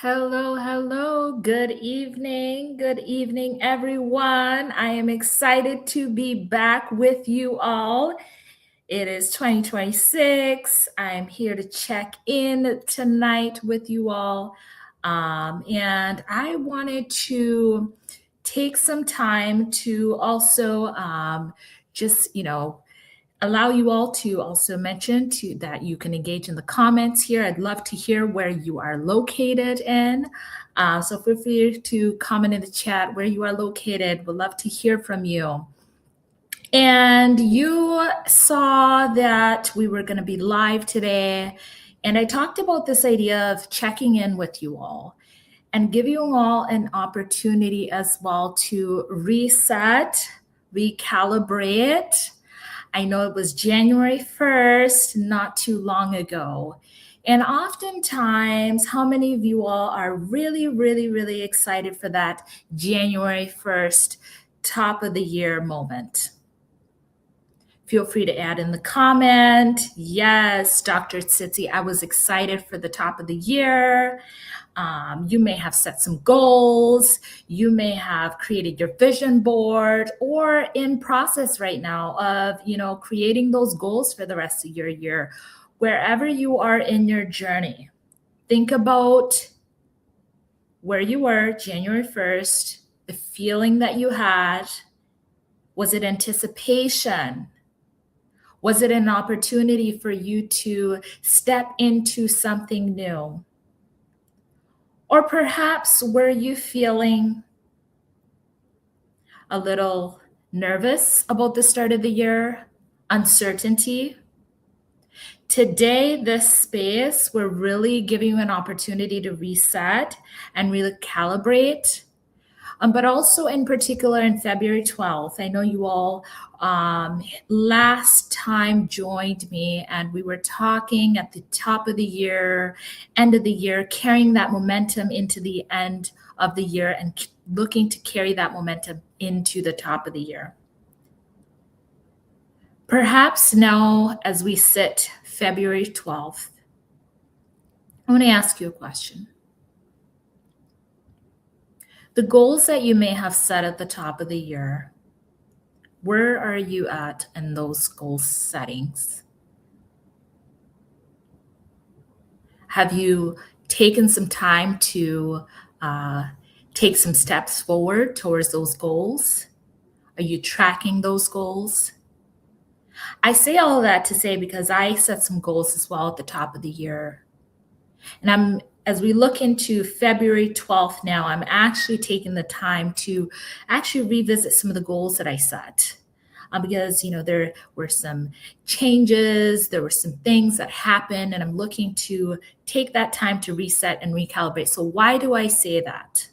Hello, hello. Good evening. Good evening, everyone. I am excited to be back with you all. It is 2026. I'm here to check in tonight with you all. And I wanted to take some time to also just, allow you all to also mention that you can engage in the comments here. I'd love to hear where you are located in. So feel free to comment in the chat where you are located. Would love to hear from you. And you saw that we were going to be live today. And I talked about this idea of checking in with you all and give you all an opportunity as well to reset, recalibrate. I know it was January 1st, not too long ago. And oftentimes, how many of you all are really, really, really excited for that January 1st top of the year moment? Feel free to add in the comment. Yes, Dr. Tsitsi, I was excited for the top of the year. You may have set some goals. You may have created your vision board or in process right now of, creating those goals for the rest of your year. Wherever you are in your journey, think about where you were January 1st, the feeling that you had. Was it anticipation? Was it an opportunity for you to step into something new? Or perhaps were you feeling a little nervous about the start of the year, uncertainty? Today, this space, we're really giving you an opportunity to reset and really calibrate. But also in particular in February 12th, I know you all last time joined me and we were talking at the top of the year, end of the year, carrying that momentum into the end of the year and looking to carry that momentum into the top of the year. Perhaps now, as we sit February 12th, I want to ask you a question. The goals that you may have set at the top of the year, where are you at in those goal settings? Have you taken some time to take some steps forward towards those goals? Are you tracking those goals? I say all of that to say because I set some goals as well at the top of the year. And as we look into February 12th now, I'm actually taking the time to actually revisit some of the goals that I set. Because, there were some changes, there were some things that happened, and I'm looking to take that time to reset and recalibrate. So why do I say that?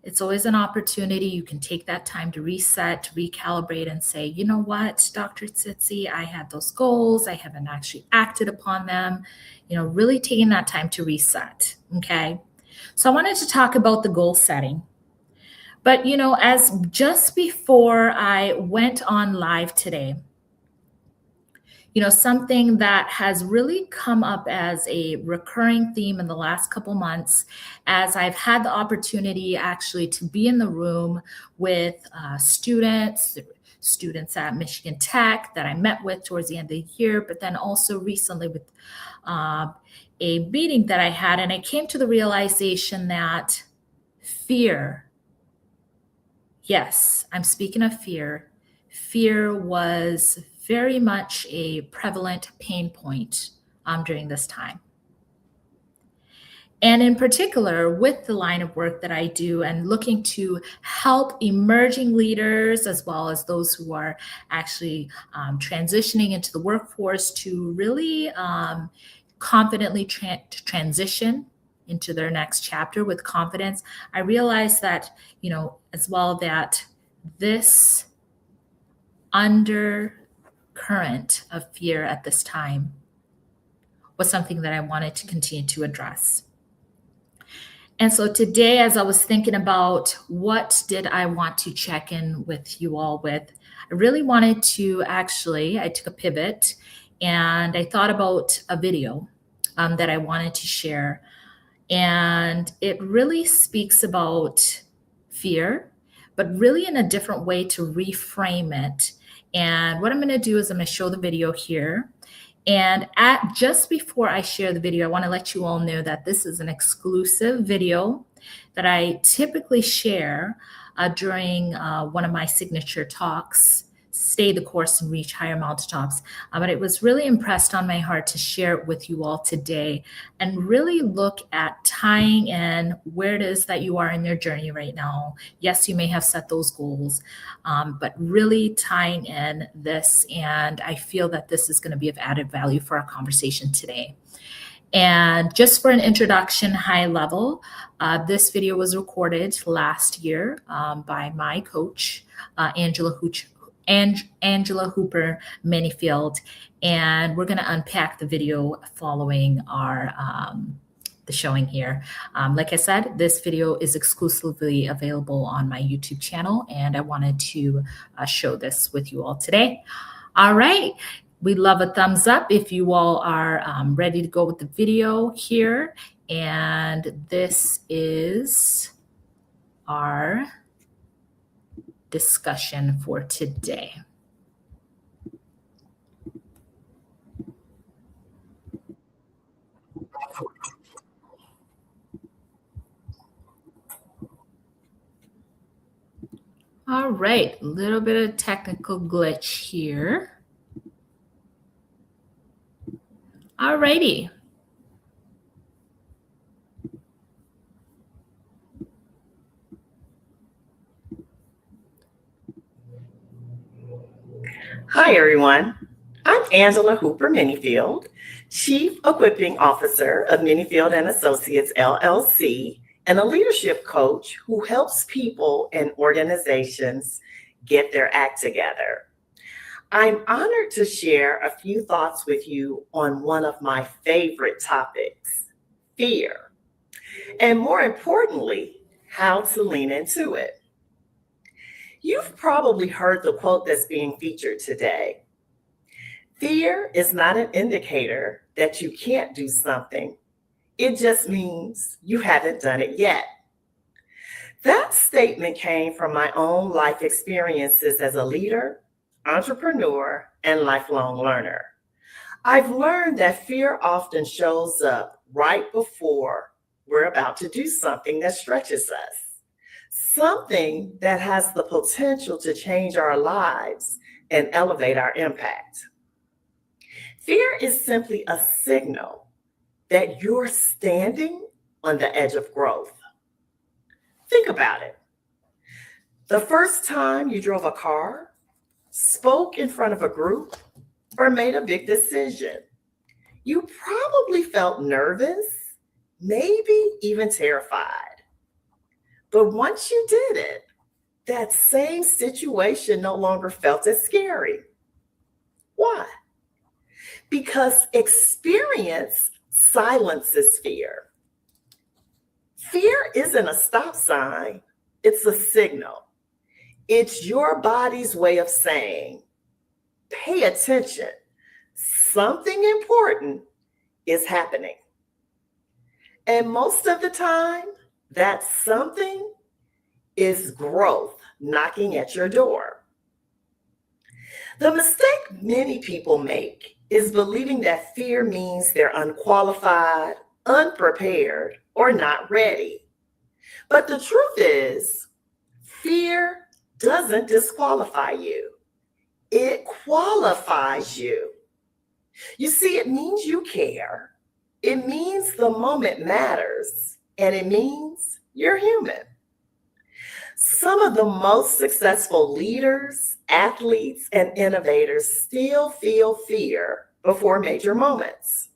It's always an opportunity. You can take that time to reset, to recalibrate, and say, you know what, Dr. Tsitsi, I had those goals. I haven't actually acted upon them. Really taking that time to reset. Okay. So I wanted to talk about the goal setting. But, as just before I went on live today, something that has really come up as a recurring theme in the last couple months, as I've had the opportunity actually to be in the room with students at Michigan Tech that I met with towards the end of the year, but then also recently with a meeting that I had, and I came to the realization that fear, yes, I'm speaking of fear. Fear was very much a prevalent pain point during this time. And in particular, with the line of work that I do and looking to help emerging leaders as well as those who are actually transitioning into the workforce to really confidently transition into their next chapter with confidence, I realized that, as well, that this undercurrent of fear at this time was something that I wanted to continue to address. And so today, as I was thinking about what did I want to check in with you all with, I really wanted to I took a pivot and I thought about a video that I wanted to share And it really speaks about fear, but really in a different way to reframe it. And what I'm going to do is I'm going to show the video here. And at just before I share the video, I want to let you all know that this is an exclusive video that I typically share during one of my signature talks, Stay the Course and Reach Higher Mountaintops. But it was really impressed on my heart to share it with you all today and really look at tying in where it is that you are in your journey right now. Yes, you may have set those goals, but really tying in this. And I feel that this is going to be of added value for our conversation today. And just for an introduction, high level, this video was recorded last year by my coach, Angela Hooper Manyfield, and we're going to unpack the video following our the showing here. Like I said, this video is exclusively available on my YouTube channel, and I wanted to show this with you all today. All right. We'd love a thumbs up if you all are ready to go with the video here. And this is our discussion for today. All right, a little bit of technical glitch here. All righty. Hi, everyone. I'm Angela Hooper Manyfield, Chief Equipping Officer of Manyfield and Associates, LLC, and a leadership coach who helps people and organizations get their act together. I'm honored to share a few thoughts with you on one of my favorite topics, fear, and more importantly, how to lean into it. You've probably heard the quote that's being featured today. Fear is not an indicator that you can't do something. It just means you haven't done it yet. That statement came from my own life experiences as a leader, entrepreneur, and lifelong learner. I've learned that fear often shows up right before we're about to do something that stretches us. Something that has the potential to change our lives and elevate our impact. Fear is simply a signal that you're standing on the edge of growth. Think about it. The first time you drove a car, spoke in front of a group, or made a big decision, you probably felt nervous, maybe even terrified. But once you did it, that same situation no longer felt as scary. Why? Because experience silences fear. Fear isn't a stop sign, it's a signal. It's your body's way of saying, pay attention, something important is happening. And most of the time, that something is growth knocking at your door. The mistake many people make is believing that fear means they're unqualified, unprepared, or not ready. But the truth is, fear doesn't disqualify you. It qualifies you. You see, it means you care. It means the moment matters. And it means you're human. Some of the most successful leaders, athletes, and innovators still feel fear before major moments.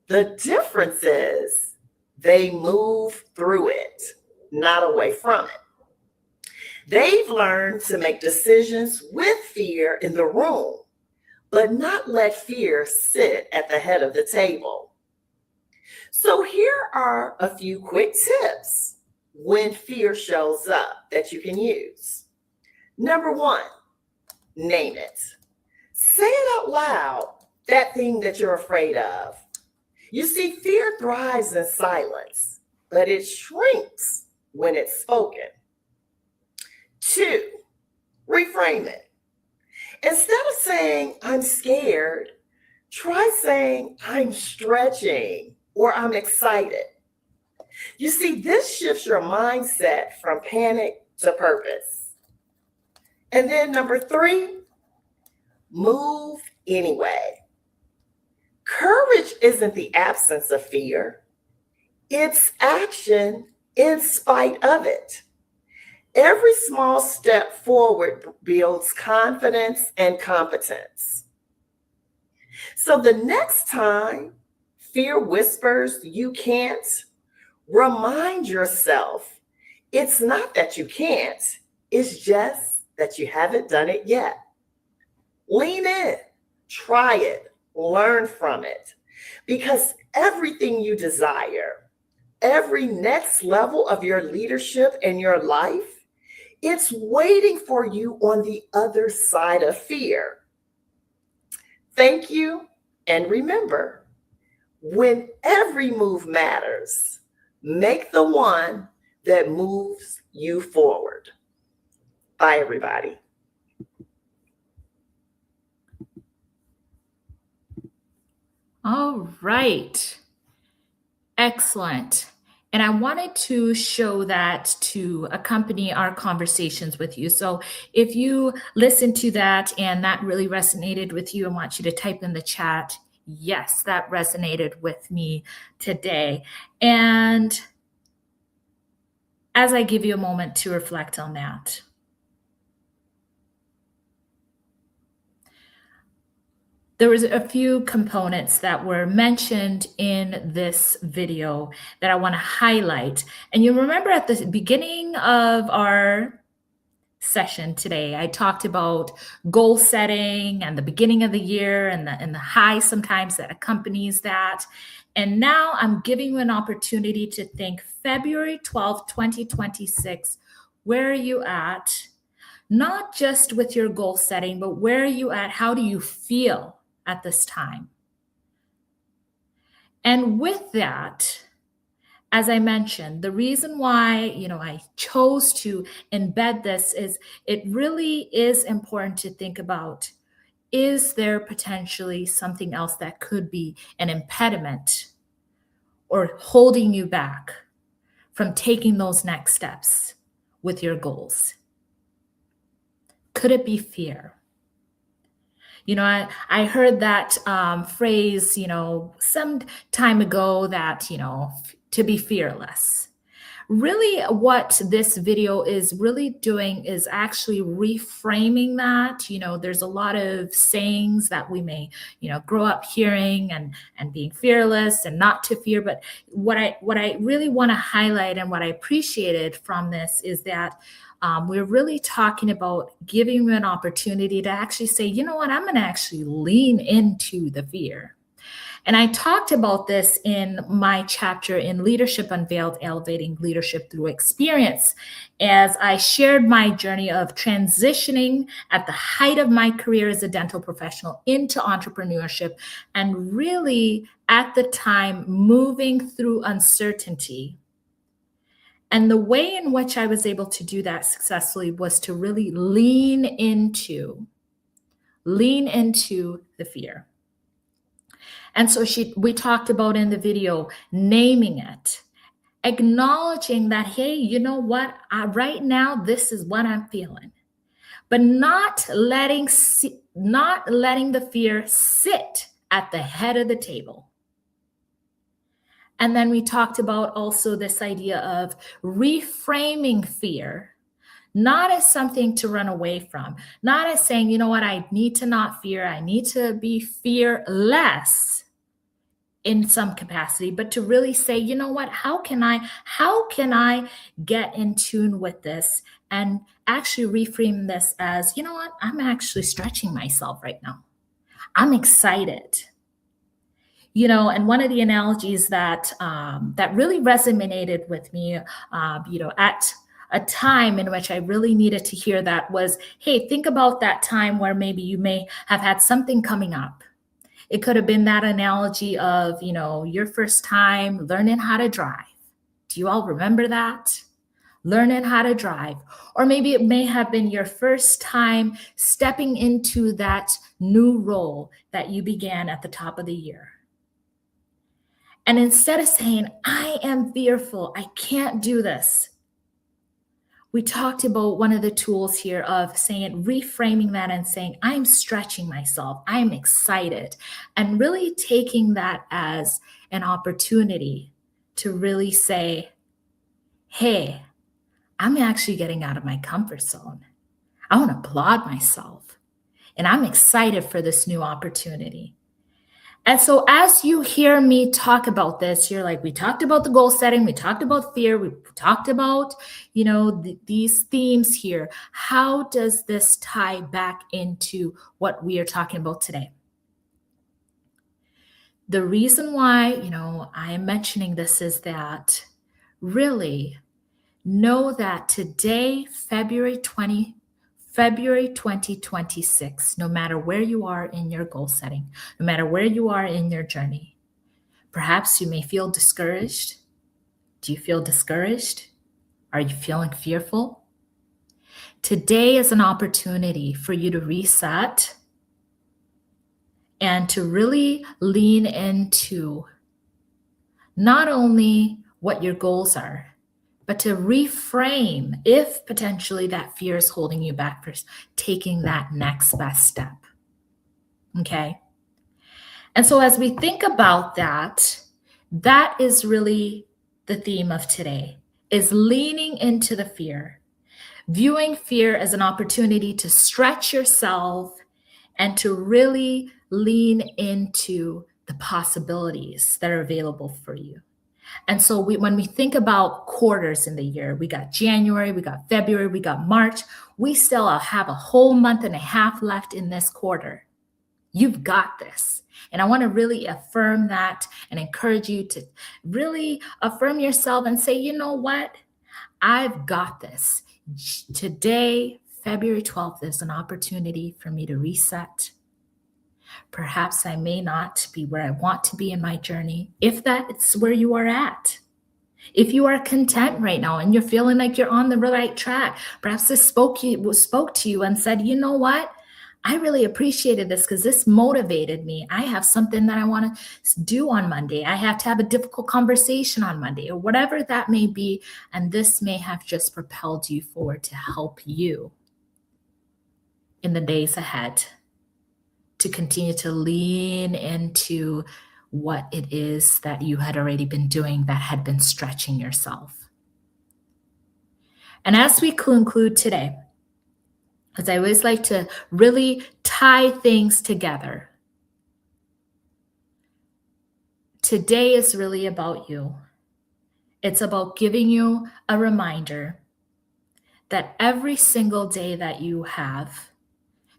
The difference is they move through it, not away from it. They've learned to make decisions with fear in the room, but not let fear sit at the head of the table. So here are a few quick tips when fear shows up that you can use. Number one, name it. Say it out loud, that thing that you're afraid of. You see, fear thrives in silence. but it shrinks when it's spoken. 2, reframe it. Instead of saying, I'm scared, try saying, I'm stretching or I'm excited. You see, this shifts your mindset from panic to purpose. And then number 3, move anyway. Courage isn't the absence of fear, it's action in spite of it. Every small step forward builds confidence and competence. So the next time fear whispers you can't, remind yourself it's not that you can't, it's just that you haven't done it yet. Lean in, try it, learn from it, because everything you desire, every next level of your leadership in your life, it's waiting for you on the other side of fear. Thank you, and remember, when every move matters, make the one that moves you forward. Bye, everybody. All right. Excellent. And I wanted to show that to accompany our conversations with you. So if you listened to that and that really resonated with you, I want you to type in the chat, yes, that resonated with me today. And as I give you a moment to reflect on that, there was a few components that were mentioned in this video that I want to highlight. And you remember at the beginning of our session today, I talked about goal setting and the beginning of the year and the high sometimes that accompanies that. And now I'm giving you an opportunity to think February 12th, 2026, where are you at? Not just with your goal setting, but where are you at? How do you feel at this time? And with that, as I mentioned, the reason why, I chose to embed this is it really is important to think about, is there potentially something else that could be an impediment or holding you back from taking those next steps with your goals? Could it be fear? I heard that phrase, some time ago that, to be fearless. Really, what this video is really doing is actually reframing that. There's a lot of sayings that we may, grow up hearing and being fearless and not to fear. But what I really want to highlight and what I appreciated from this is that we're really talking about giving you an opportunity to actually say, you know what, I'm going to actually lean into the fear. And I talked about this in my chapter in Leadership Unveiled, Elevating Leadership Through Experience, as I shared my journey of transitioning at the height of my career as a dental professional into entrepreneurship, and really at the time moving through uncertainty. And the way in which I was able to do that successfully was to really lean into the fear. And so we talked about in the video, naming it, acknowledging that, hey, you know what? Right now, this is what I'm feeling, but not letting the fear sit at the head of the table. And then we talked about also this idea of reframing fear, not as something to run away from, not as saying, you know what, I need to not fear, I need to be fearless in some capacity, but to really say, you know what, how can I get in tune with this and actually reframe this as, you know what, I'm actually stretching myself right now. I'm excited. And one of the analogies that really resonated with me, at a time in which I really needed to hear that was, hey, think about that time where maybe you may have had something coming up. It could have been that analogy of, your first time learning how to drive, Do you all remember that? Learning how to drive. Or maybe it may have been your first time stepping into that new role that you began at the top of the year. And instead of saying, I am fearful, I can't do this, we talked about one of the tools here of saying, reframing that and saying, I'm stretching myself, I'm excited, and really taking that as an opportunity to really say, hey, I'm actually getting out of my comfort zone. I want to applaud myself, and I'm excited for this new opportunity. And so as you hear me talk about this, you're like, we talked about the goal setting, we talked about fear, we talked about, these themes here. How does this tie back into what we are talking about today? The reason why, I am mentioning this is that really know that today, February 2026, no matter where you are in your goal setting, no matter where you are in your journey, perhaps you may feel discouraged. Do you feel discouraged? Are you feeling fearful? Today is an opportunity for you to reset and to really lean into not only what your goals are, but to reframe if potentially that fear is holding you back for taking that next best step. Okay. And so as we think about that, that is really the theme of today, is leaning into the fear, viewing fear as an opportunity to stretch yourself and to really lean into the possibilities that are available for you. And so when we think about quarters in the year, we got January, we got February, we got March, we still have a whole month and a half left in this quarter. You've got this. And I want to really affirm that and encourage you to really affirm yourself and say, you know what? I've got this. Today, February 12th, is an opportunity for me to reset. Perhaps I may not be where I want to be in my journey, if that's where you are at. If you are content right now and you're feeling like you're on the right track, perhaps this spoke to you and said, you know what? I really appreciated this because this motivated me. I have something that I want to do on Monday. I have to have a difficult conversation on Monday, or whatever that may be. And this may have just propelled you forward to help you in the days ahead to continue to lean into what it is that you had already been doing that had been stretching yourself. And as we conclude today, because I always like to really tie things together, today is really about you. It's about giving you a reminder that every single day that you have,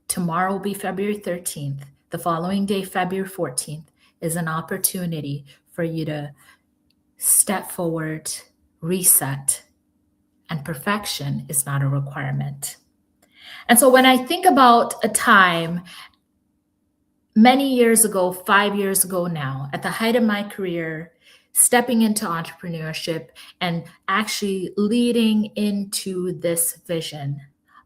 tomorrow will be February 13th, the following day, February 14th, is an opportunity for you to step forward, reset, and perfection is not a requirement. And so when I think about a time many years ago, 5 years ago now, at the height of my career, stepping into entrepreneurship and actually leading into this vision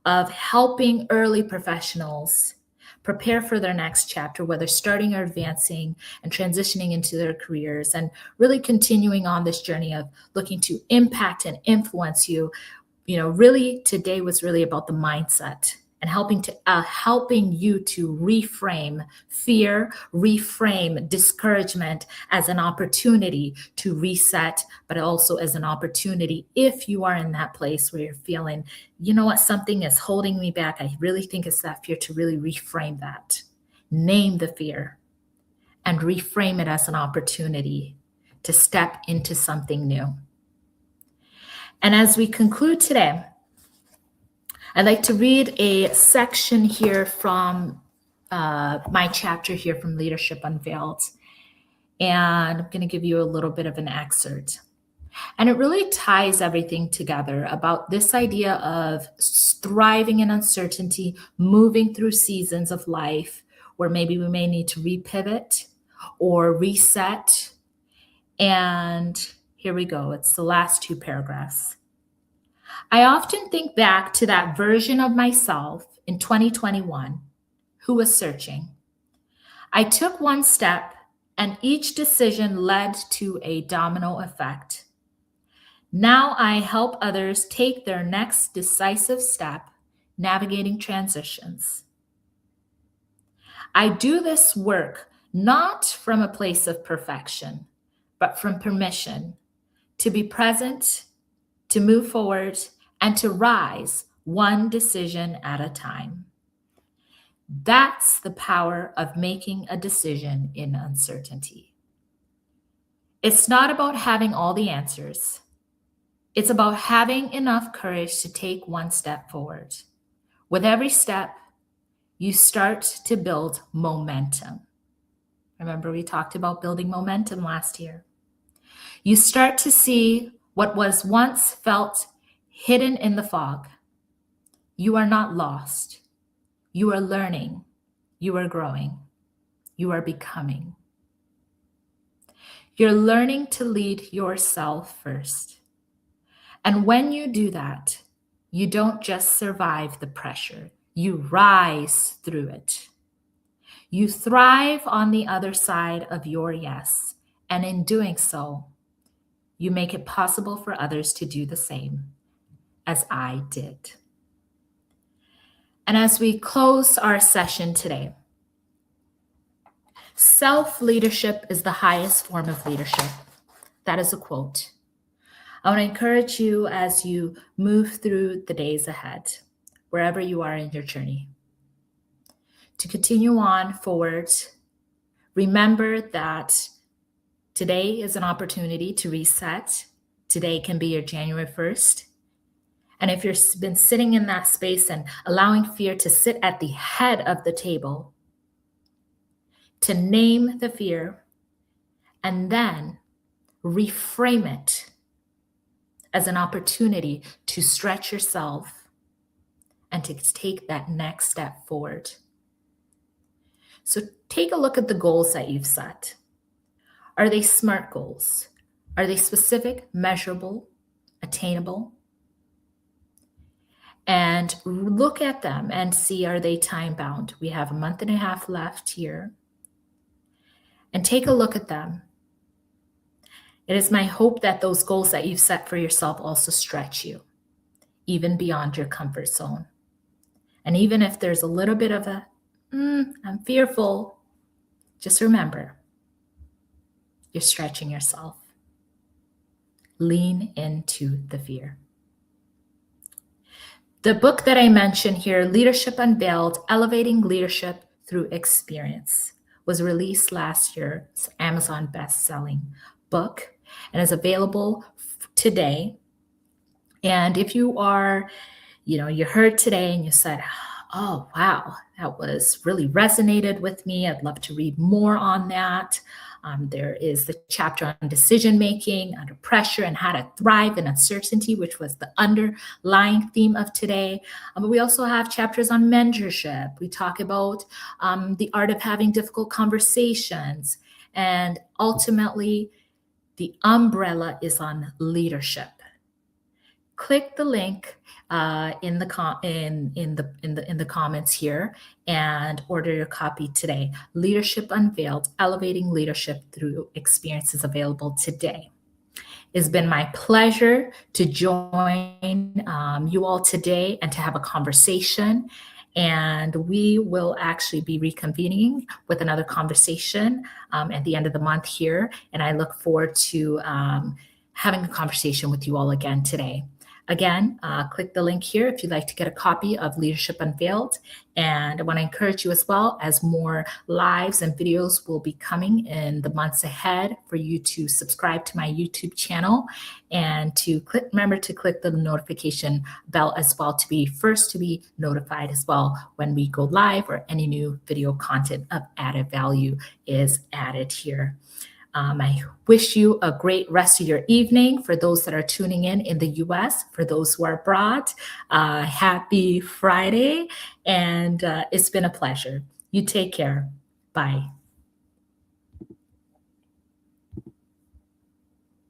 of helping early professionals prepare for their next chapter, whether starting or advancing and transitioning into their careers, and really continuing on this journey of looking to impact and influence you, really today was really about the mindset and helping you to reframe fear, reframe discouragement as an opportunity to reset, but also as an opportunity if you are in that place where you're feeling, you know what, something is holding me back. I really think it's that fear, to really reframe that. Name the fear and reframe it as an opportunity to step into something new. And as we conclude today, I'd like to read a section here from my chapter here from Leadership Unveiled. And I'm going to give you a little bit of an excerpt. And it really ties everything together about this idea of thriving in uncertainty, moving through seasons of life where maybe we may need to repivot or reset. And Here we go. It's the last two paragraphs. I often think back to that version of myself in 2021 who was searching. I took one step, and each decision led to a domino effect. Now I help others take their next decisive step, navigating transitions. I do this work not from a place of perfection, but from permission to be present, to move forward, and to rise one decision at a time. That's the power of making a decision in uncertainty. It's not about having all the answers. It's about having enough courage to take one step forward. With every step, you start to build momentum. Remember, we talked about building momentum last year. You start to see what was once felt hidden in the fog. You are not lost. You are learning. You are growing. You are becoming. You're learning to lead yourself first. And when you do that, you don't just survive the pressure. You rise through it. You thrive on the other side of your yes. And in doing so, you make it possible for others to do the same as I did. And as we close our session today, self-leadership is the highest form of leadership. That is a quote. I want to encourage you as you move through the days ahead, wherever you are in your journey, to continue on forward. Remember that today is an opportunity to reset. Today can be your January 1st. And if you've been sitting in that space and allowing fear to sit at the head of the table, to name the fear and then reframe it as an opportunity to stretch yourself and to take that next step forward. So take a look at the goals that you've set. Are they SMART goals? Are they specific, measurable, attainable? And look at them and see, are they time bound? We have a month and a half left here. And take a look at them. It is my hope that those goals that you've set for yourself also stretch you, even beyond your comfort zone. And even if there's a little bit of a, I'm fearful, just remember, you're stretching yourself. Lean into the fear. The book that I mentioned here, Leadership Unveiled, Elevating Leadership Through Experience, was released last year. It's an Amazon best-selling book and is available today. And if you are, you heard today and you said, oh, wow, that was really resonated with me. I'd love to read more on that. There is the chapter on decision-making under pressure and how to thrive in uncertainty, which was the underlying theme of today. But we also have chapters on mentorship. We talk about the art of having difficult conversations. And ultimately, the umbrella is on leadership. Click the link in the comments here and order your copy today. Leadership Unveiled, Elevating Leadership Through Experience is available today. It's been my pleasure to join you all today and to have a conversation. And we will actually be reconvening with another conversation at the end of the month here. And I look forward to having a conversation with you all again today. Again, click the link here if you'd like to get a copy of Leadership Unveiled. And I want to encourage you as well, as more lives and videos will be coming in the months ahead, for you to subscribe to my YouTube channel and to remember to click the notification bell as well to be first to be notified as well when we go live or any new video content of added value is added here. I wish you a great rest of your evening. For those that are tuning in the US, for those who are abroad, happy Friday. And it's been a pleasure. You take care. Bye.